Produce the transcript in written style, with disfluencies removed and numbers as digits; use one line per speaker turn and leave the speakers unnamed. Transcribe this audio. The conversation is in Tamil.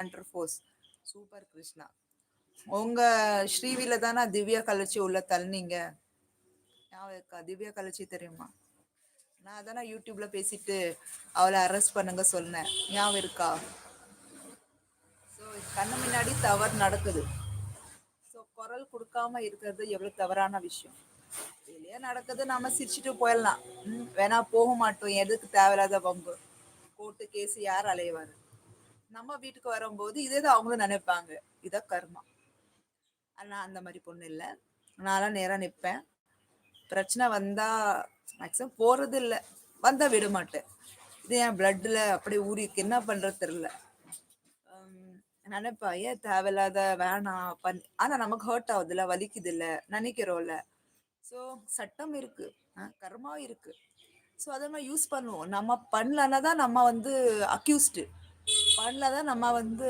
Centre force. சூப்பர் கிருஷ்ணா. உங்க ஸ்ரீவில தானா திவ்யா கலச்சி உள்ள தள்ளினீங்க? ஞாபகம் இருக்கா? திவ்யா கலச்சி தெரியுமா? நான் தானே யூடியூப்ல பேசிட்டு அவளை அரெஸ்ட் பண்ணுங்க சொன்னேன். ஞாபகம் இருக்கா? ஸோ கண்ணு முன்னாடி தவறு நடக்குது. ஸோ குரல் கொடுக்காம இருக்கிறது எவ்வளவு தவறான விஷயம். வெளியே நடக்குது, நாம சிரிச்சுட்டு போயிடலாம். வேணா போக மாட்டோம், எதுக்கு தேவையில்லாத வம்பு, கோர்ட்டு கேஸ் யார் அலையவாரு. நம்ம வீட்டுக்கு வரும்போது இதேதான் அவங்களும் நினைப்பாங்க, இத கர்மா. ஆனா அந்த மாதிரி பொண்ணு இல்லை. நான்லாம் நேரா நிற்பேன். பிரச்சனை வந்தா மேக்ஸிமம் போறது இல்லை, வந்தா விட மாட்டேன். இது என் பிளட்ல அப்படியே ஊறிக்கு, என்ன பண்றது தெரியல. நினைப்பா ஏன் தேவையில்லாத வேணாம் ஆனா நமக்கு ஹர்ட் ஆகுதுல்ல, வலிக்குது இல்ல, நினைக்கிறோம்ல. ஸோ சட்டம் இருக்கு, கர்மா இருக்கு. ஸோ அதை நம்ம யூஸ் பண்ணுவோம். நம்ம பண்ணலன்னா தான் நம்ம வந்து அக்யூஸ்டு, பண்ணலதான் நம்ம வந்து